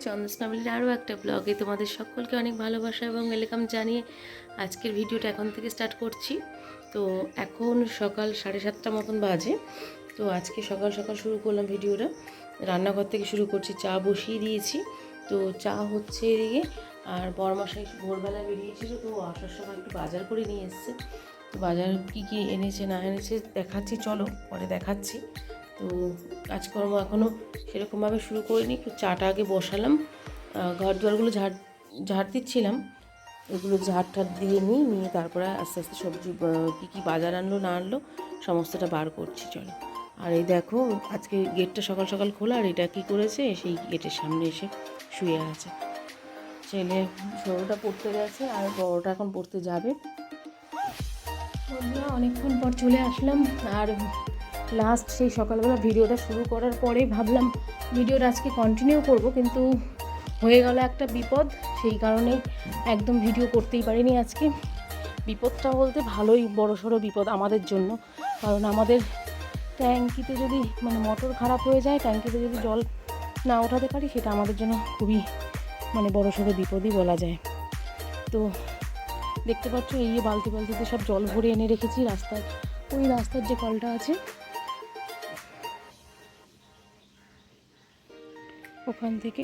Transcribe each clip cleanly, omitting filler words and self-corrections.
চন্দস ফ্যামিলির আরও একটা ব্লগে তোমাদের সকলকে অনেক ভালোবাসা এবং ওয়েলকাম জানিয়ে আজকের ভিডিওটা এখন থেকে স্টার্ট করছি। তো এখন সকাল 7:30 মতন বাজে। তো আজকে সকাল সকাল শুরু করলাম ভিডিওটা, রান্নাঘর থেকে শুরু করছি। চা বসিয়ে দিয়েছি, তো চা হচ্ছে এদিকে। আর বড়মশাই ভোরবেলা বেরিয়েছিল, তো আসার সময় একটু বাজার করে নিয়ে এসছে। তো বাজার কী কী এনেছে না এনেছে দেখাচ্ছি, চলো পরে দেখাচ্ছি। তো কাজকর্ম এখনও সেরকমভাবে শুরু করিনি, একটু চাটা আগে বসালাম। ঘর দুয়ারগুলো ঝাড় দিচ্ছিলাম, ওগুলো ঝাড় দিয়ে নিয়ে তারপরে আস্তে আস্তে সবজি কী কী বাজার আনলো না আনলো সমস্তটা বার করছি, চলো। আর এই দেখো, আজকে গেটটা সকাল সকাল খোলা, আর এটা কী করেছে, সেই গেটের সামনে এসে শুয়ে আছে। ছেলে ছোটোটা পড়তে গেছে আর বড়োটা এখন পড়তে যাবে। বন্ধুরা, অনেকক্ষণ পর চলে আসলাম। আর লাস্ট সেই সকালবেলা ভিডিওটা শুরু করার পরে ভাবলাম ভিডিওটা আজকে কন্টিনিউ করব, কিন্তু হয়ে গেল একটা বিপদ। সেই কারণে একদম ভিডিও করতেই পারিনি আজকে। বিপদটা বলতে ভালোই বড়সড় বিপদ আমাদের জন্য, কারণ আমাদের ট্যাঙ্কিতে যদি মোটর খারাপ হয়ে যায়, ট্যাঙ্কিতে যদি জল না ওঠাতে পারি, সেটা আমাদের জন্য খুবই বড়সড় বিপদই বলা যায়। তো দেখতে পাচ্ছ, এই বালতিতে সব জল ভরে এনে রেখেছি রাস্তার, ওই রাস্তার যে কলটা আছে ওখান থেকে।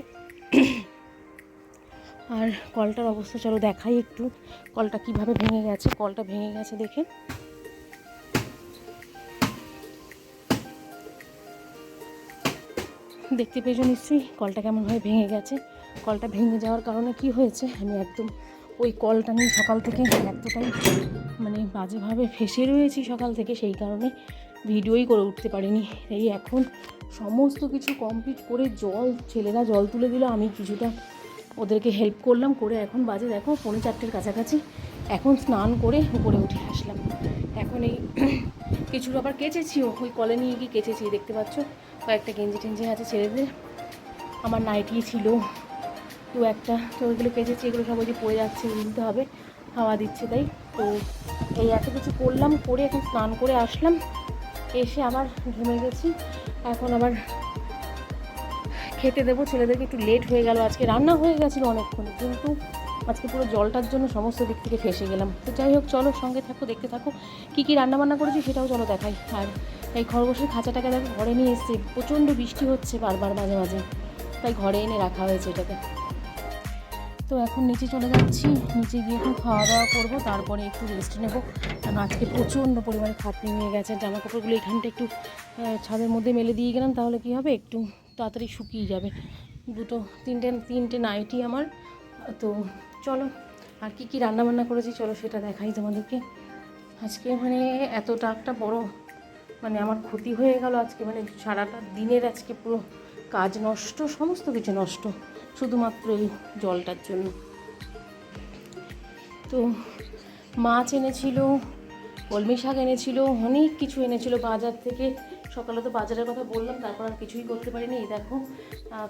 আর কলটার অবস্থা চলো দেখাই একটু, কলটা কিভাবে ভেঙে গেছে। কলটা ভেঙে গেছে দেখে, দেখতে পেয়েছো নিশ্চয়ই কলটা কেমনভাবে ভেঙে গেছে। কলটা ভেঙে যাওয়ার কারণে কি হয়েছে, আমি একদম ওই কলটা নিয়ে সকাল থেকে এতটাই বাজেভাবে ফেসে রয়েছি সকাল থেকে, সেই কারণে ভিডিওই করে উঠতে পারিনি। এই এখন সমস্ত কিছু কমপ্লিট করে ছেলেরা জল তুলে দিল, আমি কিছুটা ওদেরকে হেল্প করলাম, করে এখন বাজে দেখো 4:45 কাছাকাছি। এখন স্নান করে উপরে উঠে আসলাম। এখন এই কিছু আবার কেচেছিও, ওই কলে নিয়ে গিয়ে কেচেছি, দেখতে পাচ্ছ। কয়েকটা গেঞ্জি টেঞ্জি আছে ছেলেদের, আমার নাইটি ছিল একটা, তো ওইগুলো কেচেছি। এগুলো সব ওই যে পড়ে যাচ্ছে, দিতে হবে, হাওয়া দিচ্ছে তাই। তো এই এত কিছু করলাম, করে এখন স্নান করে আসলাম, এসে আবার ঘেমে গেছি। এখন আবার খেতে দেবো ছেলেদেরকে। একটু লেট হয়ে গেল, আজকে রান্না হয়ে গেছিলো অনেকক্ষণ, কিন্তু আজকে পুরো জলটার জন্য সমস্ত দিক থেকে ফেসে গেলাম। তো যাই হোক, চলো সঙ্গে থাকো, দেখতে থাকো কী কী রান্নাবান্না করেছি সেটাও চলো দেখাই। আর এই খরগোশের খাঁচাটাকে দেখো ঘরে নিয়ে এসেছি, প্রচণ্ড বৃষ্টি হচ্ছে বারবার মাঝে মাঝে, তাই ঘরে এনে রাখা হয়েছে এটাকে। তো এখন নিচে চলে যাচ্ছি, নিচে গিয়ে একটু খাওয়া দাওয়া করবো, তারপরে একটু রেস্ট নেবো। কারণ আজকে প্রচণ্ড পরিমাণে খাটনি নিয়ে গেছে। জামা কাপড়গুলো এখানটা একটু ছাদের মধ্যে মেলে দিয়ে গেলাম, তাহলে কী হবে, একটু তাড়াতাড়ি শুকিয়ে যাবে। তিনটে নাইটি আমার। তো চলো, আর কী কী রান্নাবান্না করেছি চলো সেটা দেখাই তোমাদেরকে। আজকে এতটা একটা বড় আমার ক্ষতি হয়ে গেল আজকে, সারাটা দিনের আজকে পুরো কাজ নষ্ট, সমস্ত কিছু নষ্ট, শুধুমাত্র এই জলটার জন্য। তো মাছ এনেছিল, কলমি শাক এনেছিল, অনেক কিছু এনেছিল বাজার থেকে। সকালে তো বাজারের কথা বললাম, তারপর আর কিছুই করতে পারিনি। এই দেখো,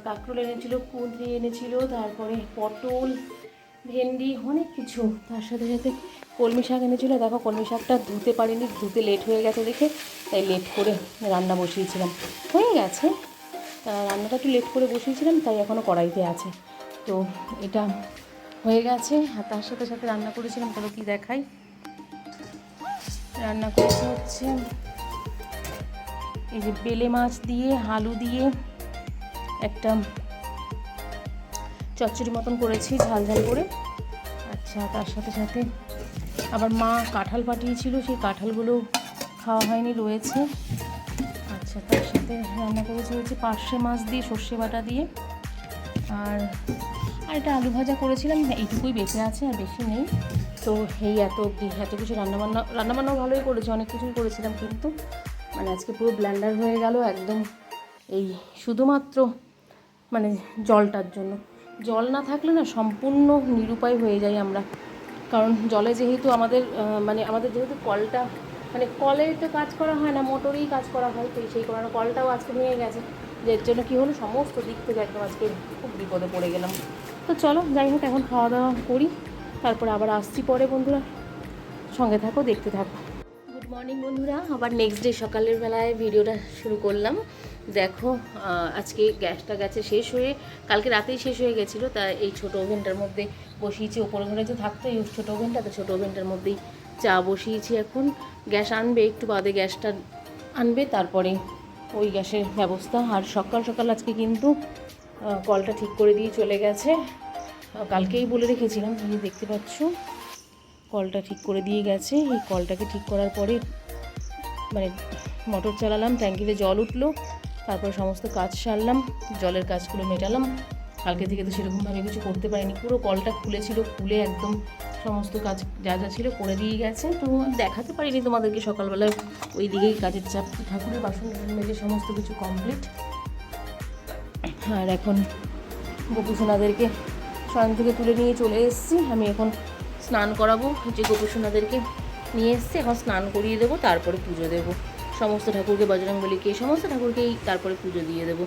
কাঁকরোল এনেছিল, কুঁদরি এনেছিল, তারপরে পটল, ভেন্ডি, অনেক কিছু। তার সাথে সাথে কলমি শাক এনেছিল। দেখো, কলমি শাকটা ধুতে পারিনি, ধুতে লেট হয়ে গেছে দেখে, তাই লেট করে রান্না বসিয়েছিলাম। হয়ে গেছে, রান্নাটা একটু লেট করে বসিয়েছিলাম, তাই এখনও কড়াইতে আছে। তো এটা হয়ে গেছে। আর তার সাথে সাথে রান্না করেছিলাম, তাহলে কি দেখাই। রান্না করেছে হচ্ছে এই যে বেলে মাছ দিয়ে আলু দিয়ে একটা চচ্চড়ি মতন করেছি, ঝাল ঝাল করে। আচ্ছা, তার সাথে সাথে আবার মা কাঁঠাল পাঠিয়েছিল, সেই কাঁঠালগুলো খাওয়া হয়নি, রয়েছে। আচ্ছা, তার সাথে রান্না করেছি হচ্ছে পার্শে মাছ দিয়ে সর্ষে বাটা দিয়ে, আর একটা আলু ভাজা করেছিলাম। এইটুকুই বেঁচে আছে, আর বেশি নেই। তো এই এত কিছু রান্নাবান্নাও ভালোই করেছি, অনেক কিছুই করেছিলাম, কিন্তু আজকে পুরো ব্ল্যান্ডার হয়ে গেল একদম, এই শুধুমাত্র জলটার জন্য। জল না থাকলে না সম্পূর্ণ নিরুপায় হয়ে যাই আমরা। কারণ জলে যেহেতু আমাদের আমাদের যেহেতু কলটা কলে তো কাজ করা হয় না, মোটরেই কাজ করা হয়, তো সেই কারণে কলটাও আজকে ভেঙে গেছে, যার জন্য কী হলো, সমস্ত দিক থেকে একদম আজকে খুব বিপদে পড়ে গেলাম। তো চলো, যাই হোক, এখন খাওয়া দাওয়া করি, তারপরে আবার আসছি পরে। বন্ধুরা সঙ্গে থাকো, দেখতে থাকো। গুড মর্নিং বন্ধুরা, আবার নেক্সট ডে সকালের বেলায় ভিডিওটা শুরু করলাম। দেখো আজকে গ্যাসটা গেছে শেষ হয়ে, কালকে রাতেই শেষ হয়ে গেছিলো। তা এই ছোটো ওভেনটার মধ্যে বসিয়েছি, ওপরে ঘরে যে থাকতো এই ছোটো ওভেনটা, তো ছোটো ওভেনটার মধ্যেই চা বসিয়েছি। এখন গ্যাস আনবে, একটু বাদে গ্যাসটা আনবে, তারপরে ওই গ্যাসের ব্যবস্থা। আর সকাল সকাল আজকে কিন্তু কলটা ঠিক করে দিয়ে চলে গেছে। কালকেই বলে রেখেছিলাম, তুমি দেখতে পাচ্ছ কলটা ঠিক করে দিয়ে গেছে। এই কলটাকে ঠিক করার পরে মানে মোটর চালালাম, ট্যাঙ্কিতে জল উঠলো, তারপর সমস্ত কাজ সারলাম, জলের কাজগুলো মেটালাম। কালকে থেকে তো সেরকমভাবে কিছু করতে পারিনি, পুরো কলটা খুলেছিল, খুলে একদম সমস্ত কাজ যা যা ছিল করে দিয়ে গেছে। তো দেখাতে পারিনি তোমাদেরকে সকালবেলায়, ওই দিকেই কাজের চাপ। ঠাকুরের বাসন মেজে সমস্ত কিছু কমপ্লিট। আর এখন গোপুসোনাদেরকে শয়ন থেকে তুলে নিয়ে চলে এসেছি। আমি এখন স্নান করাবো, যে গোপুসোনাদেরকে নিয়ে এসেছি, এখন স্নান করিয়ে দেবো, তারপরে পুজো দেবো। সমস্ত ঠাকুরকে, বজরংবলীকে, সমস্ত ঠাকুরকেই তারপরে পুজো দিয়ে দেবো।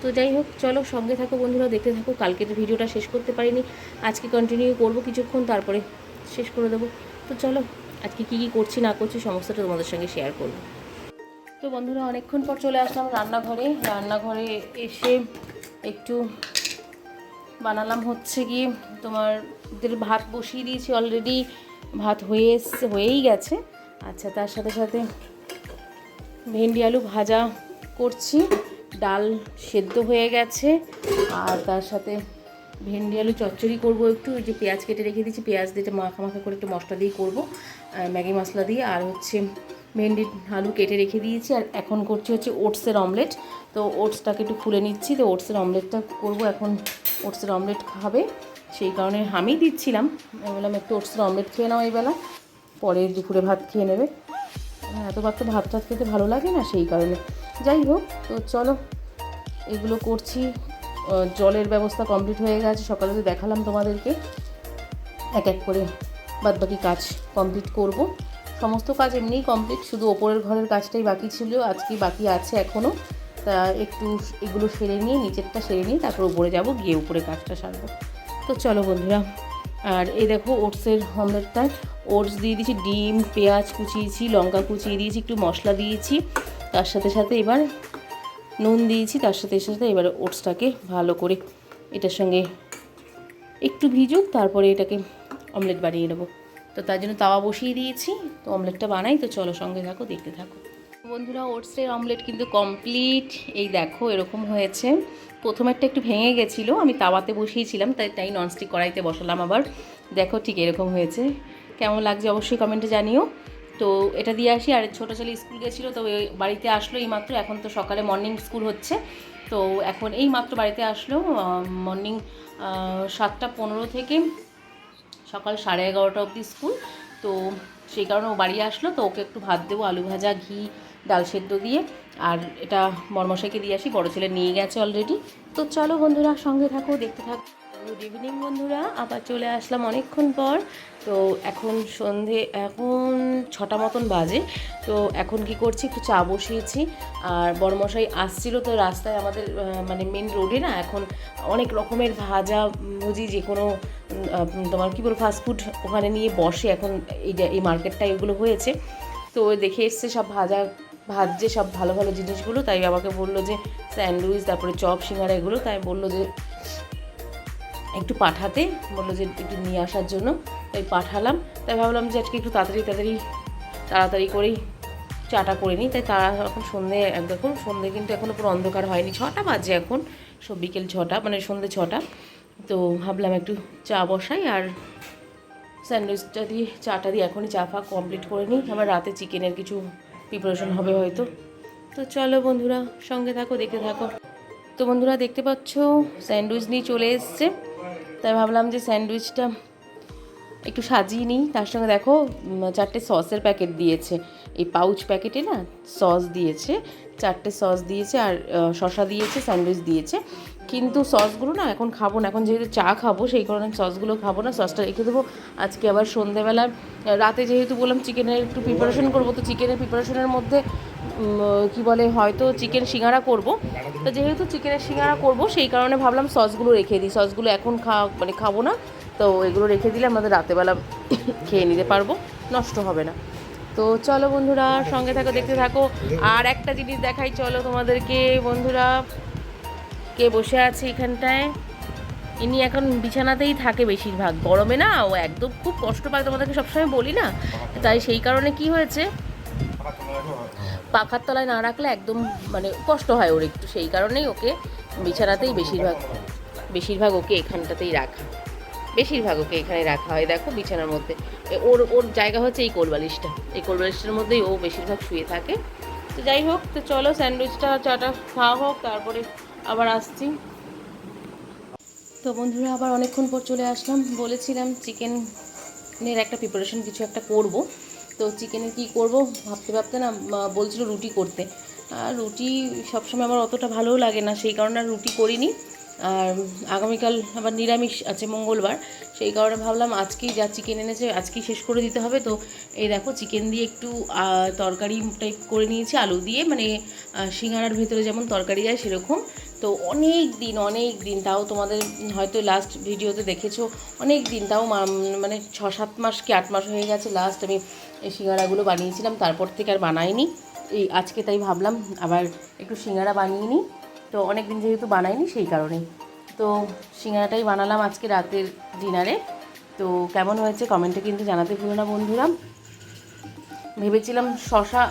তো যাই হোক, চলো সঙ্গে থাকো বন্ধুরা, দেখতে থাকো। কালকের ভিডিওটা শেষ করতে পারিনি, আজকে কন্টিনিউ করবো কিছুক্ষণ, তারপরে শেষ করে দেবো। তো চলো আজকে কী কী করছি না করছি সমস্তটা তোমাদের সঙ্গে শেয়ার করবো। তো বন্ধুরা, অনেকক্ষণ পর চলে আসলাম রান্নাঘরে এসে একটু বানালাম হচ্ছে গিয়ে তোমার ভাত বসিয়ে দিয়েছি অলরেডি, ভাত হয়েই গেছে। আচ্ছা, তার সাথে সাথে ভেন্ডি আলু ভাজা করছি, ডাল সেদ্ধ হয়ে গেছে, আর তার সাথে ভেন্ডি আলু চচ্চড়ি করবো একটু। ওই যে পেঁয়াজ কেটে রেখে দিয়েছি, পেঁয়াজ দিয়ে মাখা করে একটু মশলা দিয়ে করবো, ম্যাগি মশলা দিয়ে। আর হচ্ছে ভেন্ডি আলু কেটে রেখে দিয়েছি। আর এখন করছি হচ্ছে ওটসের অমলেট। তো ওটসটাকে একটু ফুলে নিচ্ছি, তো ওটসের অমলেটটা করবো এখন। ওটসের অমলেট খাবে, সেই কারণে আমি দিচ্ছিলাম, আমি বললাম একটু ওটসের অমলেট খেয়ে নাও এই বেলা, পরে দুপুরে ভাত খেয়ে নেবে। এতবার তো ভাত খেতে ভালো লাগে না, সেই কারণে। যাই হোক, তো চলো এগুলো করছি। জলের ব্যবস্থা কমপ্লিট হয়ে গেছে, সকালে তো দেখালাম তোমাদেরকে। এক এক করে বাদবাকি কাজ কমপ্লিট করব। সমস্ত কাজ এমনিই কমপ্লিট, শুধু ওপরের ঘরের কাজটাই বাকি ছিল, আজকে বাকি আছে এখনও। তা একটু এগুলো সেরে নিয়ে, নিচেরটা সেরে নিয়ে তারপর উপরে যাব, গিয়ে উপরে কাজটা সারবো। তো চলো বন্ধুরা, আর এই দেখো ওটসের অমলেটটায় ওটস দিয়ে দিয়েছি, ডিম, পেঁয়াজ কুচিয়েছি, লঙ্কা কুচিয়ে দিয়েছি, একটু মশলা দিয়েছি, তার সাথে সাথে এবার নুন দিয়েছি, তার সাথে এবার ওটসটাকে ভালো করে এটার সঙ্গে একটু ভিজুক, তারপরে এটাকে অমলেট বানিয়ে নেবো। তো তার জন্য তাওয়া বসিয়ে দিয়েছি, তো অমলেটটা বানাই। তো চলো সঙ্গে থাকো, দেখতে থাকো বন্ধুরা। ওটসের অমলেট কিন্তু কমপ্লিট, এই দেখো এরকম হয়েছে। প্রথমেরটা একটু ভেঙে গেছিলো, আমি তাওয়াতে বসিয়েছিলাম, তাই ননস্টিক কড়াইতে বসালাম আবার। দেখো ঠিক এরকম হয়েছে, কেমন লাগছে অবশ্যই কমেন্টে জানিও। তো এটা দিয়ে আসি। আর ছোটো ছেলে স্কুল গেছিলো, তো বাড়িতে আসলো এই মাত্র। এখন তো সকালে মর্নিং স্কুল হচ্ছে, তো এখন এই মাত্র বাড়িতে আসলো। মর্নিং 7টা 15 থেকে সকাল 11:30 অবধি স্কুল। তো সেই কারণে ও বাড়ি আসলো, তো ওকে একটু ভাত দেবো, আলু ভাজা, ঘি, ডাল সেদ্ধ দিয়ে। আর এটা বড়মশাইকে দিয়ে আসি, বড় ছেলে নিয়ে গেছে অলরেডি। তো চলো বন্ধুরা সঙ্গে থাকো, দেখতে থাকো। গুড ইভিনিং বন্ধুরা, আবার চলে আসলাম অনেকক্ষণ পর। তো এখন এখন 6টা মতন বাজে। তো এখন কি করছি, একটু চা বসিয়েছি। আর বড়মশাই আসছিল, তো রাস্তায় আমাদের মানে মেন রোডে না এখন অনেক রকমের ভাজা ভুজি, যে কোনো তোমার কী বলবো ফাস্টফুড ওখানে নিয়ে বসে এখন। এই মার্কেটটা এগুলো হয়েছে, তো দেখে এসছে সব ভাজছে সব ভালো ভালো জিনিসগুলো। তাই আমাকে বললো যে স্যান্ডউইচ, তারপরে চপ, সিঙ্গারা এগুলো, তাই বললো যে একটু পাঠাতে, বললো যে একটু নিয়ে আসার জন্য, তাই পাঠালাম। তাই ভাবলাম যে আজকে একটু তাড়াতাড়ি করেই চাটা করে নিই। তাই তারা এখন দেখুন সন্ধে কিন্তু এখনও পুরো অন্ধকার হয়নি, 6টা বাজে এখন, সব বিকেল 6টা, মানে সন্ধে 6টা। তো ভাবলাম একটু চা বসাই, আর স্যান্ডউইচটা দিয়ে চাটা দিয়ে এখনই চা কমপ্লিট করে নিই। আবার রাতে চিকেনের কিছু প্রিপারেশন হবে হয়তো। তো চলো বন্ধুরা সঙ্গে থাকো, দেখতে থাকো। তো বন্ধুরা দেখতে পাচ্ছ স্যান্ডউইচ নিয়ে চলে এসছে, তাই ভাবলাম যে স্যান্ডউইচটা একটু সাজিয়ে নিই। তার সঙ্গে দেখো 4টে সসের প্যাকেট দিয়েছে, এই পাউচ প্যাকেটে না সস দিয়েছে, 4টে সস দিয়েছে, আর শসা দিয়েছে, স্যান্ডউইচ দিয়েছে। কিন্তু সসগুলো না এখন খাবো না, এখন যেহেতু চা খাবো সেই কারণে সসগুলো খাবো না, সসটা রেখে দেবো আজকে আবার সন্ধেবেলা। রাতে যেহেতু বললাম চিকেনের একটু প্রিপারেশন করবো, তো চিকেনের প্রিপারেশনের মধ্যে কি বলে হয়তো চিকেন সিঙ্গারা করব। তো যেহেতু চিকেনের সিঙ্গারা করব সেই কারণে ভাবলাম সসগুলো রেখে দিই, সসগুলো এখন খাবো না, তো এগুলো রেখে দিলে আমাদের রাতেবেলা খেয়ে নিতে পারবো, নষ্ট হবে না। তো চলো বন্ধুরা, সঙ্গে থাকো, দেখতে থাকো। আর একটা জিনিস দেখাই চলো তোমাদেরকে বন্ধুরা, কে বসে আছে এখানটায়। ইনি এখন বিছানাতেই থাকে বেশিরভাগ, গরমে না ও একদম খুব কষ্ট পায়, তোমাদেরকে সবসময় বলি না, তাই সেই কারণে কি হয়েছে, পাখার তলায় না রাখলে একদম মানে কষ্ট হয় ওর একটু, সেই কারণেই ওকে বিছানাতেই বেশিরভাগ ওকে এখানটাতেই রাখা, বেশিরভাগ ওকে এখানে রাখা হয়। দেখো বিছানার মধ্যে ওর ওর জায়গা হচ্ছে এই কোলবালিশটার মধ্যেই ও বেশিরভাগ শুয়ে থাকে। তো যাই হোক, তো চলো স্যান্ডউইচটা চাটা খাওয়া হোক, তারপরে আবার আসছি। তো বন্ধুরা আবার অনেকক্ষণ পর চলে আসলাম। বলেছিলাম চিকেনের একটা প্রিপারেশন কিছু একটা করব। তো চিকেনের কি করব ভাবতে ভাবতে না বলছিল রুটি করতে। আর রুটি সবসময় আমার অতটা ভালোও লাগে না, সেই কারণে আর রুটি করিনি। আর আগামীকাল আবার নিরামিষ আছে, মঙ্গলবার, সেই কারণে ভাবলাম আজকেই যা চিকেন এনেছে আজকেই শেষ করে দিতে হবে। তো এই দেখো চিকেন দিয়ে একটু তরকারি টাইপ করে নিয়েছি, আলু দিয়ে, মানে সিঙ্গাড়ার ভেতরে যেমন তরকারি যায় সেরকম। তো অনেক দিন তাও তোমাদের হয়তো লাস্ট ভিডিওতে দেখেছো, অনেক দিন তাও মানে 6-7 মাস কি 8 মাস হয়ে গেছে লাস্ট আমি এই সিঙ্গাড়াগুলো বানিয়েছিলাম, তারপর থেকে আর বানাইনি। এই আজকে তাই ভাবলাম আবার একটু সিঙ্গাড়া বানিয়ে নিই। তো অনেক দিন যেহেতু বানাইনি সেই কারণেই তো সিঙ্গাড়াটাই বানালাম আজকে রাতের ডিনারে। তো কেমন হয়েছে কমেন্টে কিন্তু জানাতে ভুলো না বন্ধুরা। ভেবেছিলাম শশা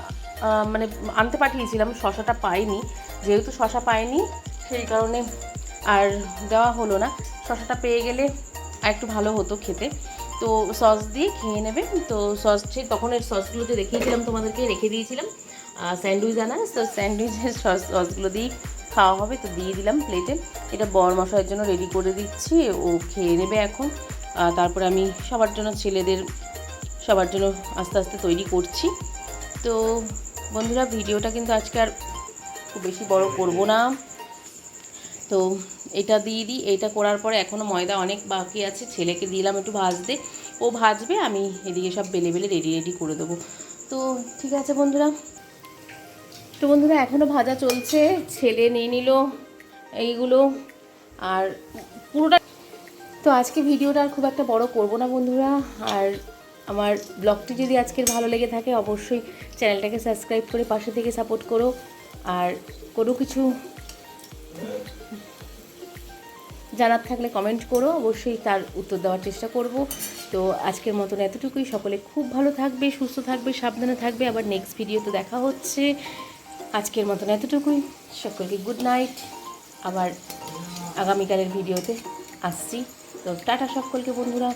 মানে আনতে পাঠিয়েছিলাম, শশাটা পাইনি, যেহেতু শশা পাইনি সেই কারণে আর দেওয়া হলো না। শশাটা পেয়ে গেলে আর একটু ভালো হতো খেতে। তো সস দিয়ে খেয়ে নেবে। তো সস তখন এর সসগুলোতে দেখিয়েছিলাম তোমাদেরকে, রেখে দিয়েছিলাম স্যান্ডউইচ আনার, তো স্যান্ডউইচের সসগুলো দিয়েই খাওয়া হবে। তো দিয়ে দিলাম প্লেটে। এটা বরমশাইয়ের জন্য রেডি করে দিচ্ছি, ও খেয়ে নেবে এখন। তারপরে আমি সবার জন্য সবার জন্য আস্তে আস্তে তৈরি করছি। তো বন্ধুরা ভিডিওটা কিন্তু আজকে আর খুব বেশি বড় করব না। তো এটা দিয়ে দিই, এটা করার পরে এখনও ময়দা অনেক বাকি আছে, ছেলেকে দিলাম একটু ভাজতে, ও ভাজবে, আমি এদিকে সব বেলে রেডি করে দেবো। তো ঠিক আছে বন্ধুরা। তো বন্ধুরা এখনও ভাজা চলছে, ছেলে নিয়ে নিল এইগুলো আর পুরোটা। তো আজকে ভিডিওটা আর খুব একটা বড় করব না বন্ধুরা। আর আমার ব্লগটি যদি আজকের ভালো লেগে থাকে অবশ্যই চ্যানেলটাকে সাবস্ক্রাইব করে পাশে থেকে সাপোর্ট করো। আর কোনো কিছু জানার থাকলে কমেন্ট করো, অবশ্যই তার উত্তর দেওয়ার চেষ্টা করব। তো আজকের মতন এতটুকুই। সকলে খুব ভালো থাকবে, সুস্থ থাকবে, সাবধানে থাকবে। আবার নেক্সট ভিডিওতে দেখা হচ্ছে। আজকের মতন এতটুকুই। সকলকে গুড নাইট। আবার আগামীকালের ভিডিওতে আসছি। তো টাটা সকলকে বন্ধুরা।